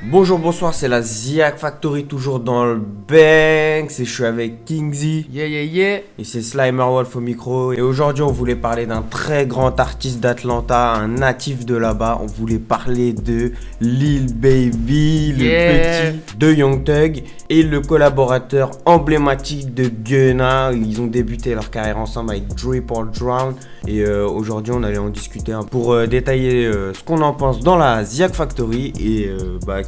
Bonjour, bonsoir, c'est la Ziak Factory, toujours dans le Banks, et je suis avec Kingzy. Yeah. Et c'est Slimer Wolf au micro. Et aujourd'hui, on voulait parler d'un très grand artiste d'Atlanta, un natif de là-bas. On voulait parler de Lil Baby, le petit de Young Thug, et le collaborateur emblématique de Gunna. Ils ont débuté leur carrière ensemble avec Drip or Drown. Et aujourd'hui, on allait en discuter pour détailler ce qu'on en pense dans la Ziak Factory. Et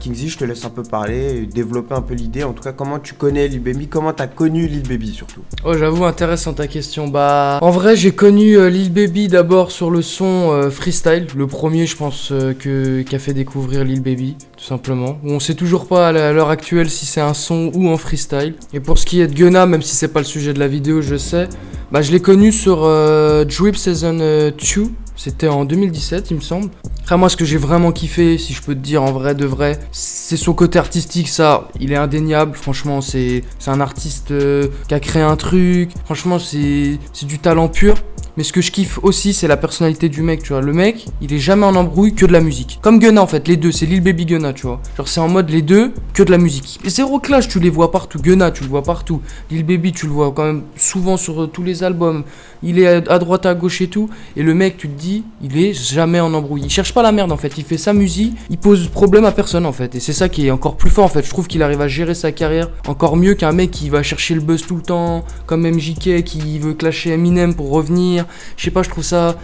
Kingzy, je te laisse un peu parler, développer un peu l'idée. En tout cas, comment tu connais Lil Baby? Comment t'as connu Lil Baby surtout? Oh, j'avoue, intéressant ta question. En vrai, j'ai connu Lil Baby d'abord sur le son Freestyle. Le premier, je pense, qui a fait découvrir Lil Baby, tout simplement. On sait toujours pas à l'heure actuelle si c'est un son ou en freestyle. Et pour ce qui est de Gunna, même si c'est pas le sujet de la vidéo, je sais, je l'ai connu sur Drip Season 2. C'était en 2017, il me semble. Après, moi, ce que j'ai vraiment kiffé, si je peux te dire en vrai de vrai, c'est son côté artistique, ça. Il est indéniable, franchement, c'est un artiste qui a créé un truc. Franchement, c'est du talent pur. Mais ce que je kiffe aussi, c'est la personnalité du mec, tu vois. Le mec, il est jamais en embrouille, que de la musique. Comme Gunna, en fait, les deux, c'est Lil Baby Gunna, tu vois. Genre, c'est en mode les deux, que de la musique. Et zéro clash, tu les vois partout. Gunna, tu le vois partout. Lil Baby, tu le vois quand même souvent sur tous les albums. Il est à droite, à gauche et tout. Et le mec, tu te dis, il est jamais en embrouille. Il cherche pas la merde, en fait. Il fait sa musique, il pose problème à personne, en fait. Et c'est ça qui est encore plus fort, en fait. Je trouve qu'il arrive à gérer sa carrière encore mieux qu'un mec qui va chercher le buzz tout le temps, comme MJK qui veut clasher Eminem pour revenir. Je sais pas, je trouve ça...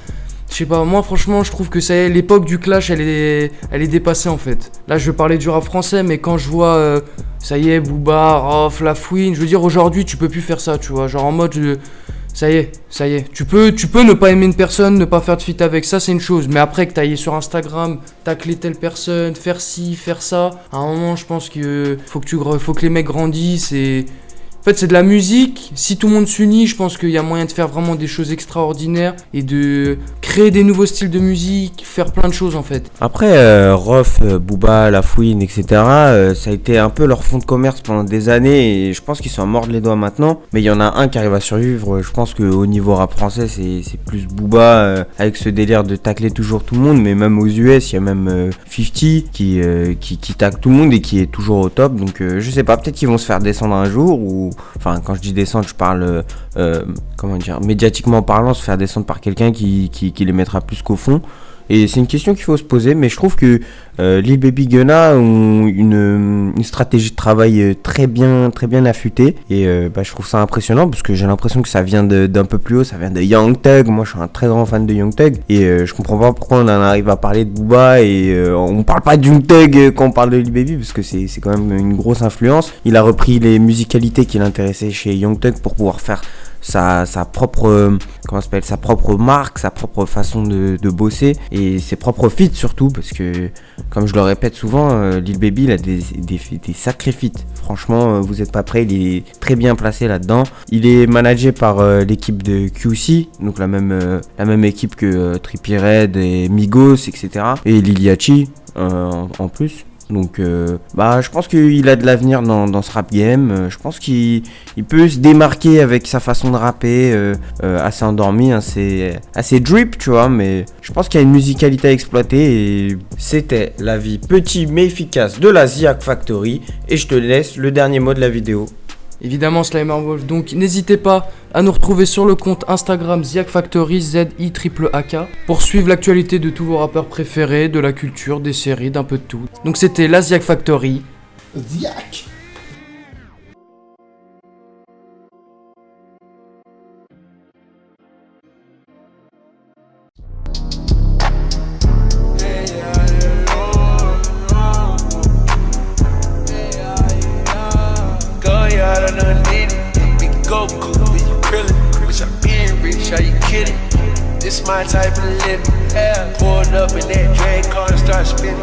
moi franchement je trouve que ça y est, l'époque du clash elle est dépassée en fait. Là je vais parler du rap français, mais quand je vois ça y est, Booba, Rof, La Fouine, je veux dire aujourd'hui tu peux plus faire ça, tu vois. Genre en mode ça y est, tu peux ne pas aimer une personne, ne pas faire de feat avec, ça c'est une chose. Mais après que t'ailles sur Instagram, tacler telle personne, faire ci, faire ça, à un moment je pense que faut que les mecs grandissent. Et en fait, c'est de la musique. Si tout le monde s'unit, je pense qu'il y a moyen de faire vraiment des choses extraordinaires et de créer des nouveaux styles de musique, faire plein de choses en fait. Après, Rof, Booba, La Fouine, etc., ça a été un peu leur fond de commerce pendant des années et je pense qu'ils sont à mordre les doigts maintenant. Mais il y en a un qui arrive à survivre. Je pense qu'au niveau rap français, c'est plus Booba avec ce délire de tacler toujours tout le monde. Mais même aux US, il y a même 50 qui tacle tout le monde et qui est toujours au top. Donc je sais pas, peut-être qu'ils vont se faire descendre un jour ou... Enfin, quand je dis descendre, je parle, médiatiquement parlant, se faire descendre par quelqu'un qui les mettra plus qu'au fond. Et c'est une question qu'il faut se poser, mais je trouve que Lil Baby Gunna ont une stratégie de travail très bien affûtée. Et je trouve ça impressionnant parce que j'ai l'impression que ça vient d'un peu plus haut, ça vient de Young Thug. Moi je suis un très grand fan de Young Thug et je comprends pas pourquoi on en arrive à parler de Booba et on parle pas de Young Thug quand on parle de Lil Baby parce que c'est quand même une grosse influence. Il a repris les musicalités qui l'intéressaient chez Young Thug pour pouvoir faire sa propre marque, sa propre façon de bosser et ses propres feats surtout parce que comme je le répète souvent, Lil Baby il a des sacrés feats. Franchement, vous êtes pas prêts, il est très bien placé là-dedans. Il est managé par l'équipe de QC, donc la même équipe que Trippie Redd et Migos, etc. et Lil Yachty en plus. Donc je pense qu'il a de l'avenir dans ce rap game. Je pense qu'il peut se démarquer avec sa façon de rapper assez endormi, assez drip, tu vois, mais je pense qu'il y a une musicalité à exploiter. Et c'était l'avis petit mais efficace de la Ziak Factory et je te laisse le dernier mot de la vidéo. Évidemment Slimer Wolf, donc n'hésitez pas à nous retrouver sur le compte Instagram Ziak Factory, ZIAAK, pour suivre l'actualité de tous vos rappeurs préférés, de la culture, des séries, d'un peu de tout. Donc c'était la Ziak Factory. Ziak. This my type of living. Pulled up in that drag car and start spinning.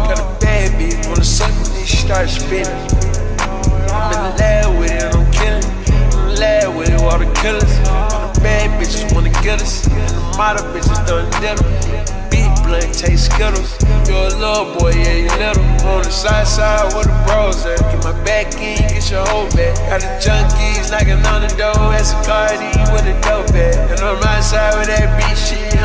Got a bad bitch, wanna suck me, she start spinning. I'm in the lab with it, I'm killing. In the lab with it, all the killers. All the bad bitches wanna get us. And the model bitches done did them. Big blunt, taste Skittles. You're a little boy, yeah, you little. On the side where the bros at. Get my back in, get your whole back. Got the junkies knocking on the door. That's a Cardi with a dope bag. And on my side with that beat shit,